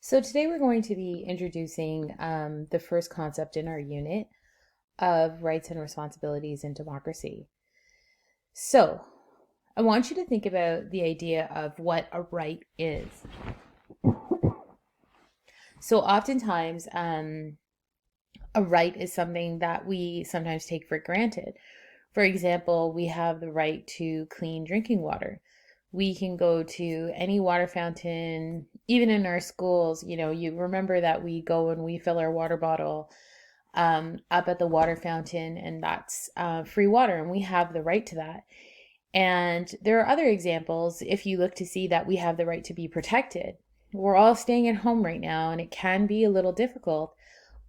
So today we're going to be introducing the first concept in our unit of rights and responsibilities in democracy. So I want you to think about the idea of what a right is. So oftentimes, a right is something that we sometimes take for granted. For example, we have the right to clean drinking water. We can go to any water fountain, even in our schools. You remember that we go and we fill our water bottle up at the water fountain, and that's free water, and we have the right to that. And there are other examples if you look to see that we have the right to be protected. We're all staying at home right now, and it can be a little difficult,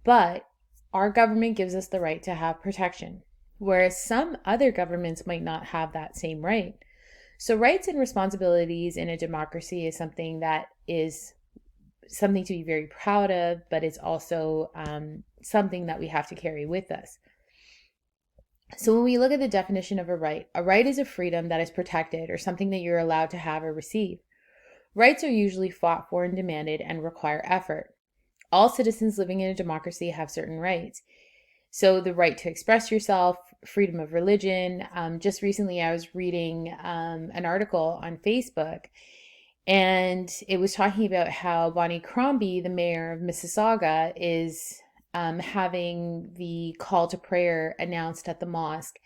but our government gives us the right to have protection, whereas some other governments might not have that same right. So, rights and responsibilities in a democracy is something to be very proud of, but it's also something that we have to carry with us. So, when we look at the definition of a right is a freedom that is protected or something that you're allowed to have or receive. Rights are usually fought for and demanded and require effort. All citizens living in a democracy have certain rights. So the right to express yourself, freedom of religion. Just recently, I was reading an article on Facebook, and it was talking about how Bonnie Crombie, the mayor of Mississauga, is having the call to prayer announced at the mosque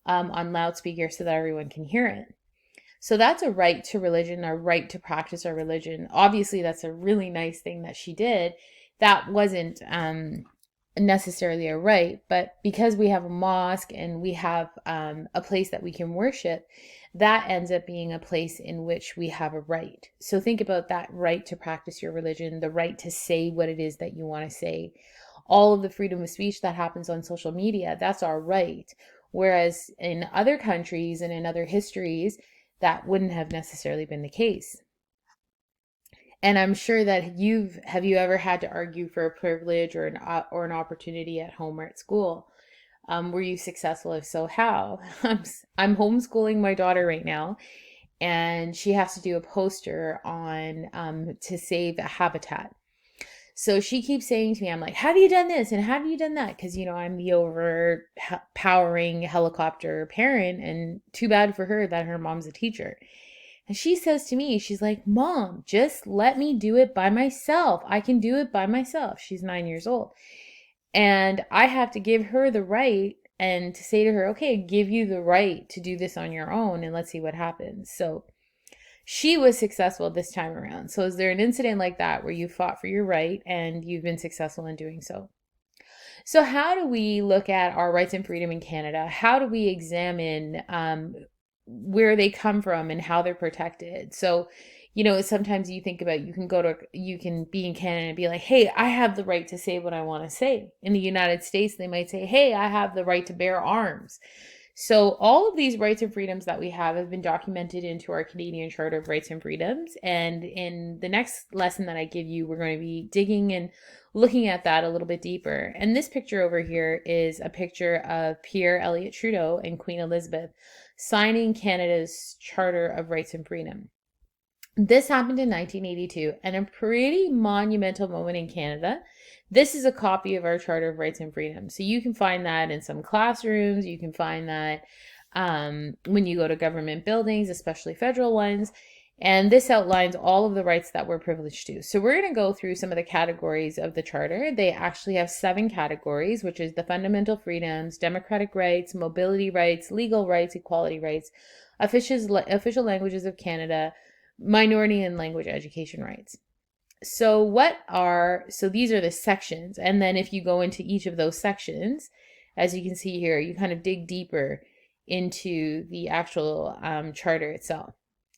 on loudspeaker so that everyone can hear it. So that's a right to religion, a right to practice our religion. Obviously, that's a really nice thing that she did. That wasn't necessarily a right, but because we have a mosque and we have a place that we can worship, that ends up being a place in which we have a right. So think about that right to practice your religion, the right to say what it is that you want to say. All of the freedom of speech that happens on social media, that's our right. Whereas in other countries and in other histories, that wouldn't have necessarily been the case. And I'm sure that have you ever had to argue for a privilege or an opportunity at home or at school? Were you successful? If so, how? I'm homeschooling my daughter right now, and she has to do a poster on to save a habitat. So she keeps saying to me, I'm like, have you done this and have you done that? Because I'm the overpowering helicopter parent, and too bad for her that her mom's a teacher. And she says to me, she's like, Mom, just let me do it by myself. I can do it by myself. She's 9 years old. And I have to give her the right and to say to her, okay, I give you the right to do this on your own and let's see what happens. So she was successful this time around. So is there an incident like that where you fought for your right and you've been successful in doing so? So how do we look at our rights and freedom in Canada? How do we examine where they come from and how they're protected? So, sometimes you think about you can be in Canada and be like, hey, I have the right to say what I want to say. In the United States, they might say, hey, I have the right to bear arms. So all of these rights and freedoms that we have been documented into our Canadian Charter of Rights and Freedoms. And in the next lesson that I give you, we're going to be digging and looking at that a little bit deeper. And this picture over here is a picture of Pierre Elliott Trudeau and Queen Elizabeth signing Canada's Charter of Rights and Freedom. This happened in 1982, and a pretty monumental moment in Canada. This is a copy of our Charter of Rights and Freedoms. So you can find that in some classrooms. You can find that when you go to government buildings, especially federal ones. And this outlines all of the rights that we're privileged to. So we're going to go through some of the categories of the Charter. They actually have 7 categories, which is the fundamental freedoms, democratic rights, mobility rights, legal rights, equality rights, official languages of Canada, minority and language education rights. So these are the sections. And then if you go into each of those sections, as you can see here, you kind of dig deeper into the actual charter itself.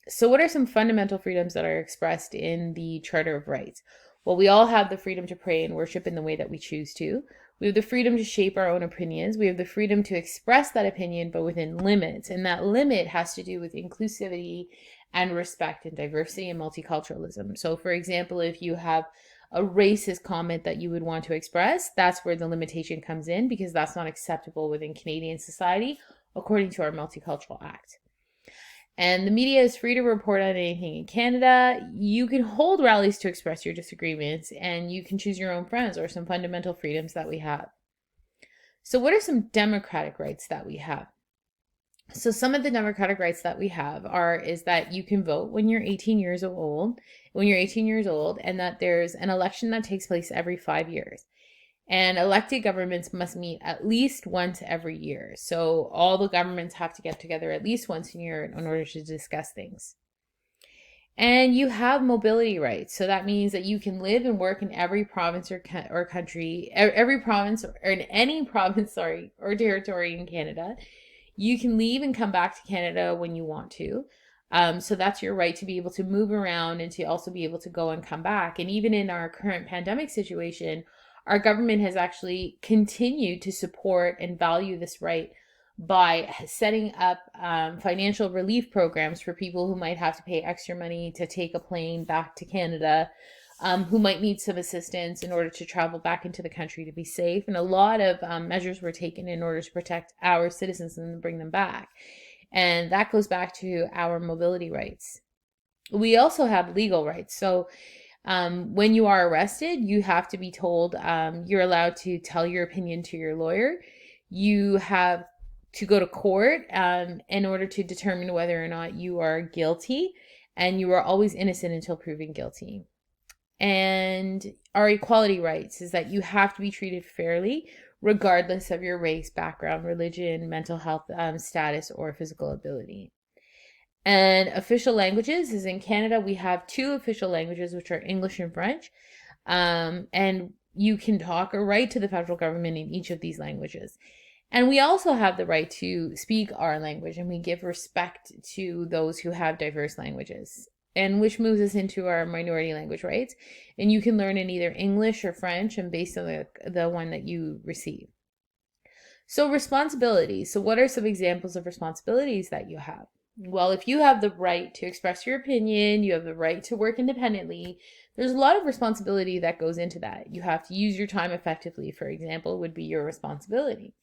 So what are some fundamental freedoms that are expressed in the Charter of Rights? Well, we all have the freedom to pray and worship in the way that we choose to. We have the freedom to shape our own opinions. We have the freedom to express that opinion, but within limits. And that limit has to do with inclusivity and respect and diversity and multiculturalism. So, for example, if you have a racist comment that you would want to express, that's where the limitation comes in, because that's not acceptable within Canadian society, according to our Multicultural Act. And the media is free to report on anything in Canada. You can hold rallies to express your disagreements, and you can choose your own friends or some fundamental freedoms that we have. So what are some democratic rights that we have? So some of the democratic rights that we have is that you can vote when you're 18 years old, and that there's an election that takes place every 5 years. And elected governments must meet at least once every year. So all the governments have to get together at least once a year in order to discuss things. And you have mobility rights. So that means that you can live and work in every province or country, every province or in any province, or territory in Canada. You can leave and come back to Canada when you want to. So that's your right to be able to move around and to also be able to go and come back. And even in our current pandemic situation, our government has actually continued to support and value this right by setting up financial relief programs for people who might have to pay extra money to take a plane back to Canada, who might need some assistance in order to travel back into the country to be safe. And a lot of measures were taken in order to protect our citizens and bring them back. And that goes back to our mobility rights. We also have legal rights. So when you are arrested, you have to be told you're allowed to tell your opinion to your lawyer. You have to go to court in order to determine whether or not you are guilty, and you are always innocent until proven guilty. And our equality rights is that you have to be treated fairly, regardless of your race, background, religion, mental health status, or physical ability. And official languages is in Canada, we have 2 official languages, which are English and French. And you can talk or write to the federal government in each of these languages. And we also have the right to speak our language, and we give respect to those who have diverse languages. And which moves us into our minority language rights. And you can learn in either English or French, and based on the one that you receive. So responsibilities. So what are some examples of responsibilities that you have? Well, if you have the right to express your opinion, you have the right to work independently, there's a lot of responsibility that goes into that. You have to use your time effectively, for example, would be your responsibility.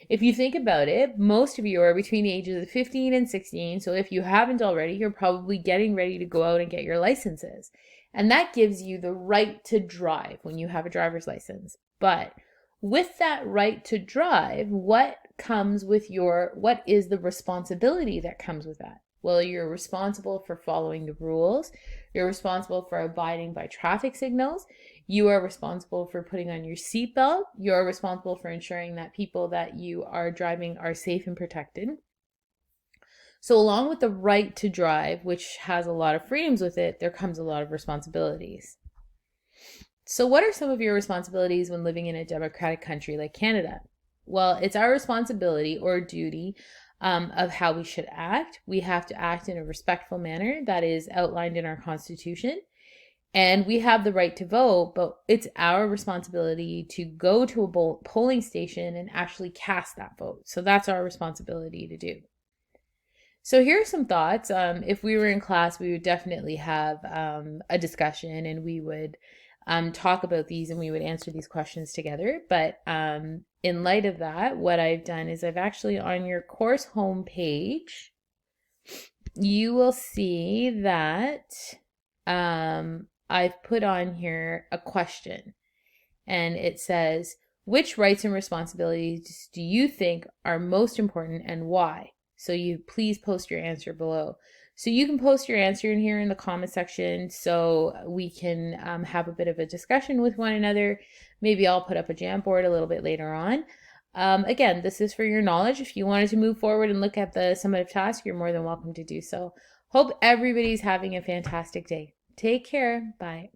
If you think about it, most of you are between the ages of 15 and 16. So if you haven't already, you're probably getting ready to go out and get your licenses. And that gives you the right to drive when you have a driver's license. But with that right to drive, what is the responsibility that comes with that? Well, you're responsible for following the rules. You're responsible for abiding by traffic signals. You are responsible for putting on your seatbelt. You're responsible for ensuring that people that you are driving are safe and protected. So along with the right to drive, which has a lot of freedoms with it, there comes a lot of responsibilities. So what are some of your responsibilities when living in a democratic country like Canada? Well, it's our responsibility or duty of how we should act. We have to act in a respectful manner that is outlined in our Constitution. And we have the right to vote, but it's our responsibility to go to a polling station and actually cast that vote. So that's our responsibility to do. So here are some thoughts. If we were in class, we would definitely have a discussion, and we would talk about these, and we would answer these questions together. But in light of that, what I've done is I've actually, on your course homepage, you will see that I've put on here a question, and it says, which rights and responsibilities do you think are most important and why? So you please post your answer below. So you can post your answer in here in the comment section so we can have a bit of a discussion with one another. Maybe I'll put up a Jamboard board a little bit later on. Again, this is for your knowledge. If you wanted to move forward and look at the summative task, you're more than welcome to do so. Hope everybody's having a fantastic day. Take care. Bye.